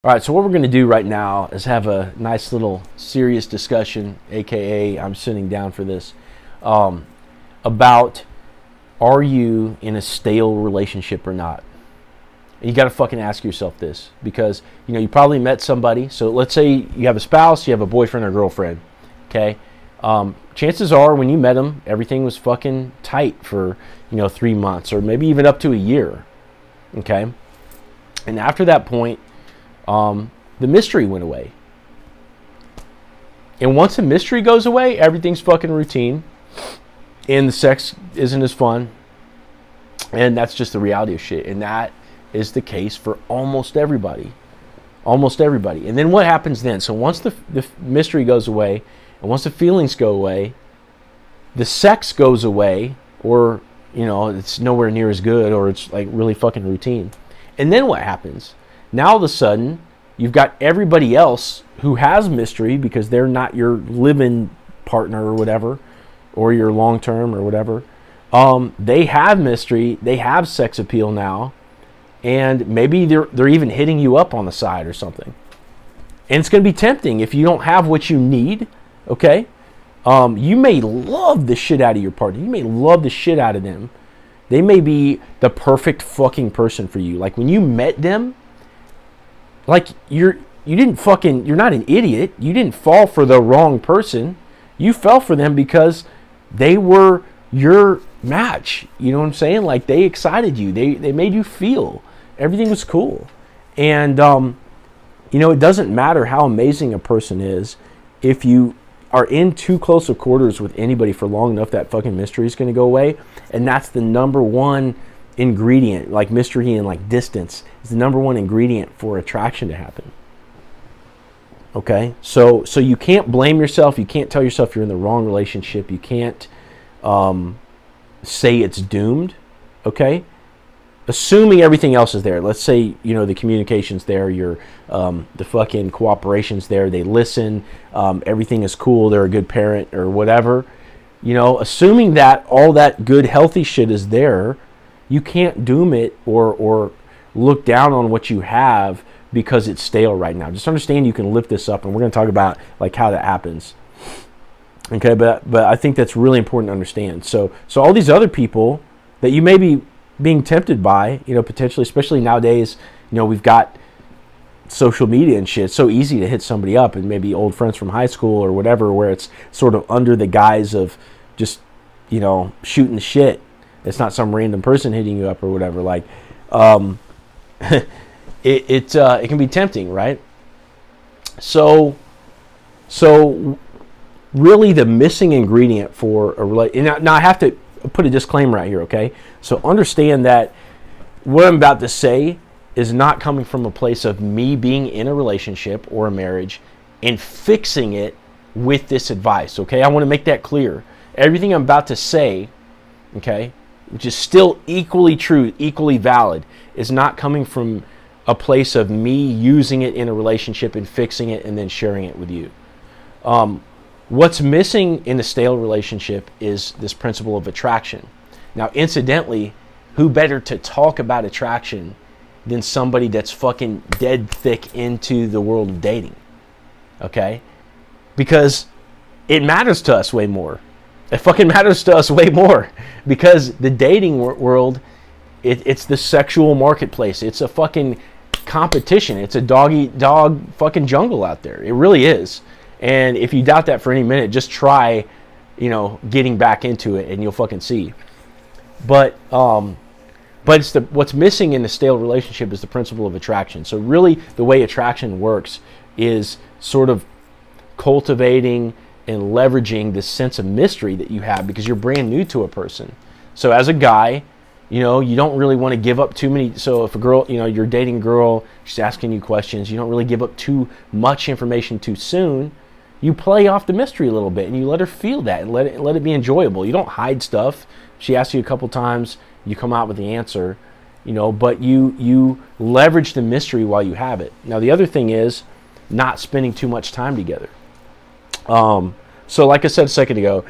All right, so what we're going to do right now is have a nice little serious discussion, aka I'm sitting down for this, um, about are you in a stale relationship or not? And you got to fucking ask yourself this because you probably met somebody. So let's say you have a spouse, you have a boyfriend or girlfriend. Okay, chances are when you met them, everything was fucking tight for 3 months or maybe even up to a year. Okay, and after that point, the mystery went away. And once the mystery goes away, everything's fucking routine. And the sex isn't as fun. And that's just the reality of shit. And that is the case for almost everybody. Almost everybody. And then what happens then? So once the mystery goes away, and once the feelings go away, the sex goes away, or, it's nowhere near as good, or it's like really fucking routine. And then what happens? Now all of a sudden, you've got everybody else who has mystery because they're not your living partner or whatever, or your long-term or whatever. They have mystery, they have sex appeal now, and maybe they're even hitting you up on the side or something. And it's going to be tempting if you don't have what you need, okay? You may love the shit out of your partner. You may love the shit out of them. They may be the perfect fucking person for you. Like when you met them, like you're not an idiot. You didn't fall for the wrong person. You fell for them because they were your match. You know what I'm saying? Like they excited you. They made you feel everything was cool. And it doesn't matter how amazing a person is if you are in too close of quarters with anybody for long enough, that fucking mystery is going to go away. And that's the number one ingredient, like mystery and like distance is the number one ingredient for attraction to happen. Okay, so you can't blame yourself. You can't tell yourself you're in the wrong relationship. You can't say it's doomed. Okay, assuming everything else is there. Let's say the communication's there. The fucking cooperation's there. They listen. Everything is cool. They're a good parent or whatever. Assuming that all that good healthy shit is there. You can't doom it or look down on what you have because it's stale right now. Just understand you can lift this up, and we're going to talk about like how that happens. Okay, but I think that's really important to understand. So all these other people that you may be being tempted by, potentially, especially nowadays, we've got social media and shit. It's so easy to hit somebody up, and maybe old friends from high school or whatever, where it's sort of under the guise of just shooting the shit. It's not some random person hitting you up or whatever. Like, it can be tempting, right? So really, the missing ingredient for a relationship. Now I have to put a disclaimer right here, okay? So understand that what I'm about to say is not coming from a place of me being in a relationship or a marriage and fixing it with this advice, okay? I want to make that clear. Everything I'm about to say, okay, which is still equally true, equally valid, is not coming from a place of me using it in a relationship and fixing it and then sharing it with you. What's missing in a stale relationship is this principle of attraction. Now, incidentally, who better to talk about attraction than somebody that's fucking dead thick into the world of dating? Okay? Because it matters to us way more. It fucking matters to us way more because the dating world, it's the sexual marketplace. It's a fucking competition. It's a dog fucking jungle out there. It really is. And if you doubt that for any minute, just try, getting back into it, and you'll fucking see. But it's what's missing in the stale relationship is the principle of attraction. So really, the way attraction works is sort of cultivating and leveraging this sense of mystery that you have because you're brand new to a person. So as a guy, you don't really want to give up too many. So if a girl, you're dating a girl, she's asking you questions, you don't really give up too much information too soon. You play off the mystery a little bit and you let her feel that and let it be enjoyable. You don't hide stuff. She asks you a couple times, you come out with the answer, but you leverage the mystery while you have it. Now the other thing is not spending too much time together. So like I said a second ago,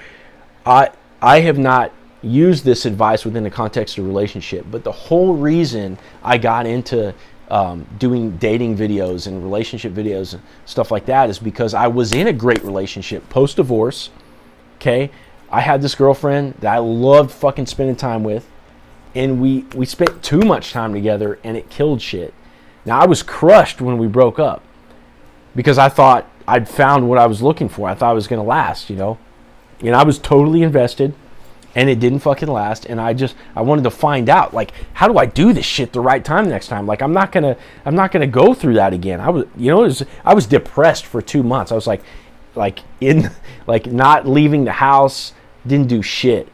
I have not used this advice within the context of a relationship, but the whole reason I got into doing dating videos and relationship videos and stuff like that is because I was in a great relationship post-divorce. Okay, I had this girlfriend that I loved fucking spending time with, and we spent too much time together, and it killed shit. Now, I was crushed when we broke up because I thought I'd found what I was looking for. I thought it was going to last, you know, and I was totally invested, and it didn't fucking last. And I wanted to find out, like, how do I do this shit the right time next time? Like, I'm not gonna go through that again. I was depressed for 2 months. I was like not leaving the house, didn't do shit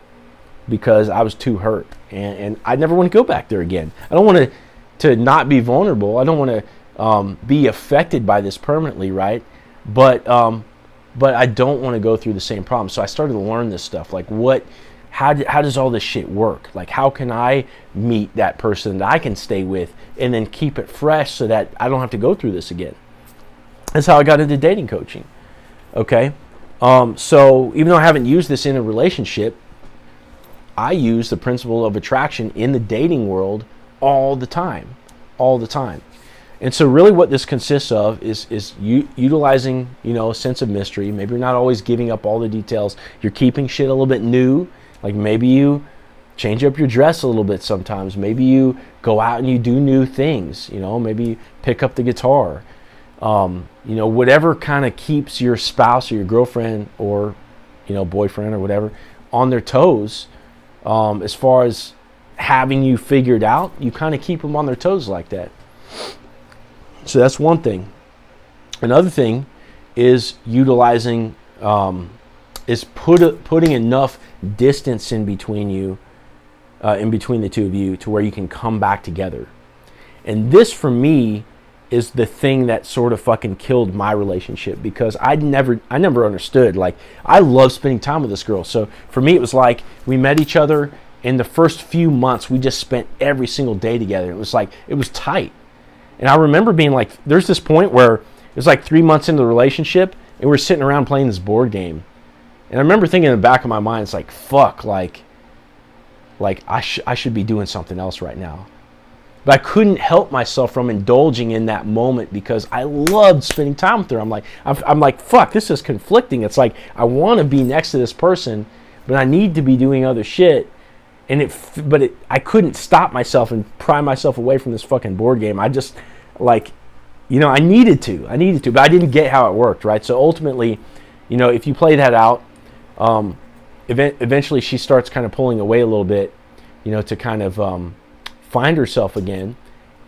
because I was too hurt, and I never want to go back there again. I don't want to not be vulnerable. I don't want to be affected by this permanently, right? But I don't want to go through the same problem. So I started to learn this stuff, like how does all this shit work? Like, how can I meet that person that I can stay with and then keep it fresh so that I don't have to go through this again? That's how I got into dating coaching. Okay, so even though I haven't used this in a relationship, I use the principle of attraction in the dating world all the time. And so really what this consists of is utilizing, you know, a sense of mystery. Maybe you're not always giving up all the details. You're keeping shit a little bit new. Like, maybe you change up your dress a little bit sometimes. Maybe you go out and you do new things. You know, maybe you pick up the guitar. You know, whatever kind of keeps your spouse or your girlfriend or, you know, boyfriend or whatever on their toes, as far as having you figured out, you kind of keep them on their toes like that. So that's one thing. Another thing is utilizing, putting enough distance in between you, in between the two of you, to where you can come back together. And this, for me, is the thing that sort of fucking killed my relationship, because I never understood. Like, I love spending time with this girl. So for me, it was like we met each other. In the first few months, we just spent every single day together. It was tight. And I remember being like, there's this point where it was like 3 months into the relationship, and we're sitting around playing this board game. And I remember thinking in the back of my mind, it's like, fuck, like I should be doing something else right now. But I couldn't help myself from indulging in that moment because I loved spending time with her. I'm like, fuck, this is conflicting. It's like, I want to be next to this person, but I need to be doing other shit. And I couldn't stop myself and pry myself away from this fucking board game. I just, like, you know, I needed to, but I didn't get how it worked, right? So ultimately, you know, if you play that out, eventually she starts kind of pulling away a little bit, you know, to kind of find herself again.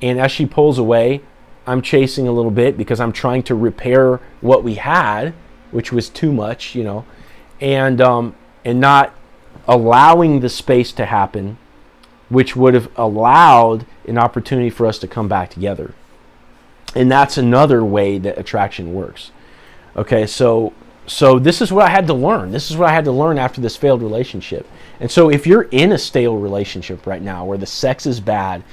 And as she pulls away, I'm chasing a little bit because I'm trying to repair what we had, which was too much, you know, and not allowing the space to happen, which would have allowed an opportunity for us to come back together. And that's another way that attraction works. Okay, so this is what I had to learn. This is what I had to learn after this failed relationship. And so if you're in a stale relationship right now where the sex is bad,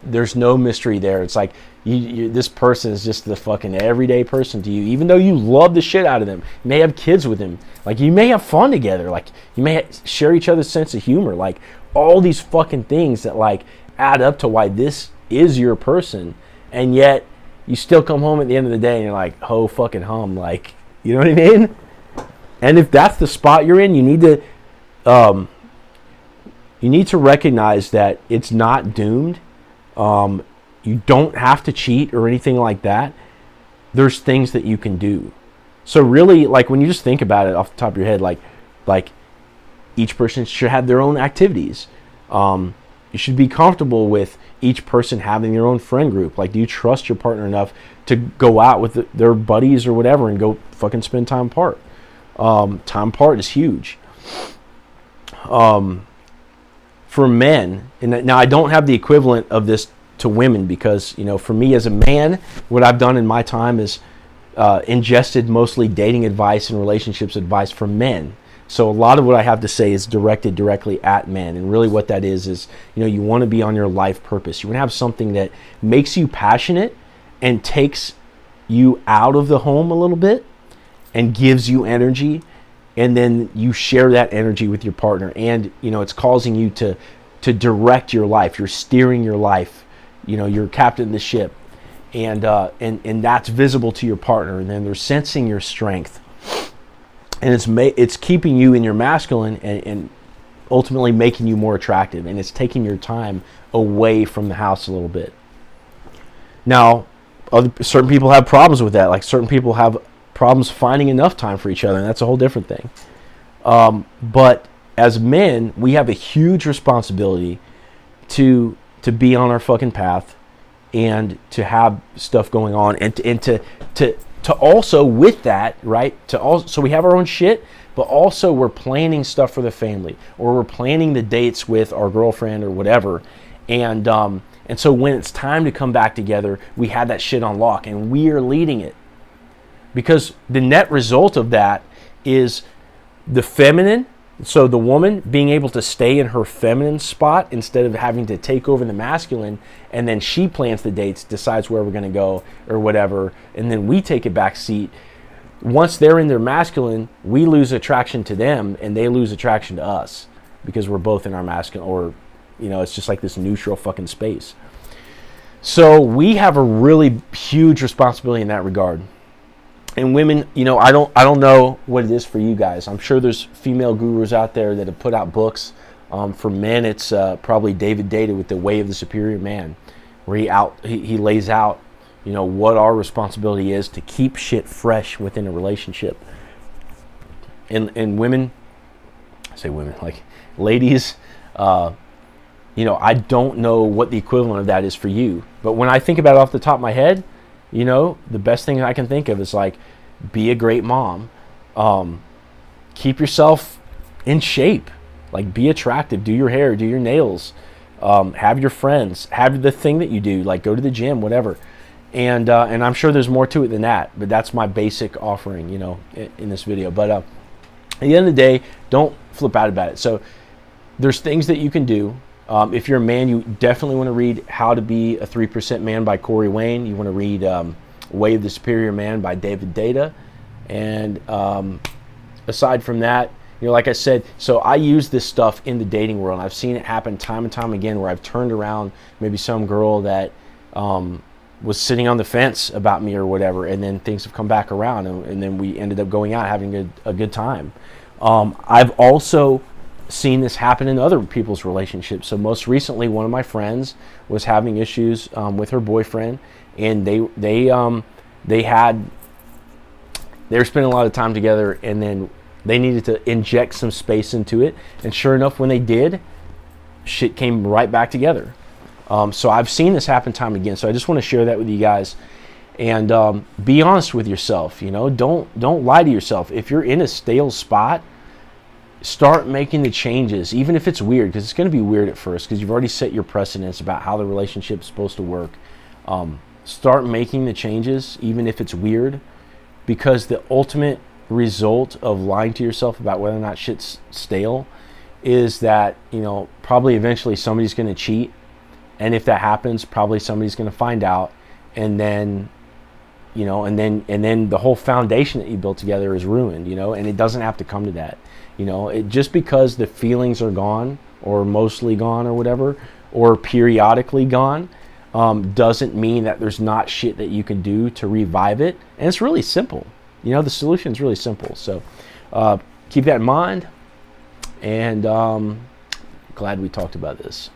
there's no mystery there. It's like this person is just the fucking everyday person to you, even though you love the shit out of them. You may have kids with him. Like, you may have fun together. Like, you may share each other's sense of humor. Like, all these fucking things that, like, add up to why this is your person. And yet you still come home at the end of the day and you're like, ho fucking hum. Like, you know what I mean? And if that's the spot you're in, you need to recognize that it's not doomed. You don't have to cheat or anything like that. There's things that you can do. So really, like, when you just think about it off the top of your head, like each person should have their own activities. You should be comfortable with each person having their own friend group. Like, do you trust your partner enough to go out with their buddies or whatever and go fucking spend time apart? Time apart is huge. For men, and now I don't have the equivalent of this to women, because, you know, for me as a man, what I've done in my time is ingested mostly dating advice and relationships advice for men. So a lot of what I have to say is directed directly at men. And really what that is, you know, you want to be on your life purpose. You want to have something that makes you passionate and takes you out of the home a little bit and gives you energy. And then you share that energy with your partner. And, you know, it's causing you to direct your life. You're steering your life you're captain of the ship, and that's visible to your partner, and then they're sensing your strength, and it's keeping you in your masculine, and ultimately making you more attractive, and it's taking your time away from the house a little bit. Now, certain people have problems with that. Like certain people have problems finding enough time for each other, and that's a whole different thing. But as men, we have a huge responsibility to be on our fucking path, and to have stuff going on, and to also with that, right? So we have our own shit, but also we're planning stuff for the family, or we're planning the dates with our girlfriend or whatever, and so when it's time to come back together, we have that shit on lock, and we are leading it. Because the net result of that is the feminine, so the woman being able to stay in her feminine spot instead of having to take over the masculine, and then she plans the dates, decides where we're going to go or whatever, and then we take a back seat. Once they're in their masculine, we lose attraction to them, and they lose attraction to us because we're both in our masculine, or it's just like this neutral fucking space. So we have a really huge responsibility in that regard. And women, I don't know what it is for you guys. I'm sure there's female gurus out there that have put out books. For men, it's probably David Data with The Way of the Superior Man, where he lays out, what our responsibility is to keep shit fresh within a relationship. And women, I say women, like ladies, I don't know what the equivalent of that is for you. But when I think about it off the top of my head, the best thing I can think of is like, be a great mom. Keep yourself in shape. Like, be attractive. Do your hair. Do your nails. Have your friends. Have the thing that you do. Like, go to the gym, whatever. And I'm sure there's more to it than that. But that's my basic offering, in this video. But at the end of the day, don't flip out about it. So there's things that you can do. If you're a man, you definitely want to read How to Be a 3% Man by Corey Wayne. You want to read Way of the Superior Man by David Data. And aside from that, like I said, so I use this stuff in the dating world. I've seen it happen time and time again, where I've turned around maybe some girl that was sitting on the fence about me or whatever, and then things have come back around, and then we ended up going out having a good time. I've also seen this happen in other people's relationships. So most recently, one of my friends was having issues with her boyfriend, and they were spending a lot of time together, and then they needed to inject some space into it. And sure enough, when they did, shit came right back together. So I've seen this happen time and again. So I just want to share that with you guys, and be honest with yourself. Don't lie to yourself. If you're in a stale spot, start making the changes, even if it's weird, because it's going to be weird at first, because you've already set your precedents about how the relationship is supposed to work. Start making the changes, even if it's weird, because the ultimate result of lying to yourself about whether or not shit's stale is that, probably eventually somebody's going to cheat. And if that happens, probably somebody's going to find out. And then, and then the whole foundation that you built together is ruined, and it doesn't have to come to that. Just because the feelings are gone, or mostly gone, or whatever, or periodically gone, doesn't mean that there's not shit that you can do to revive it. And it's really simple. The solution is really simple. So keep that in mind, and glad we talked about this.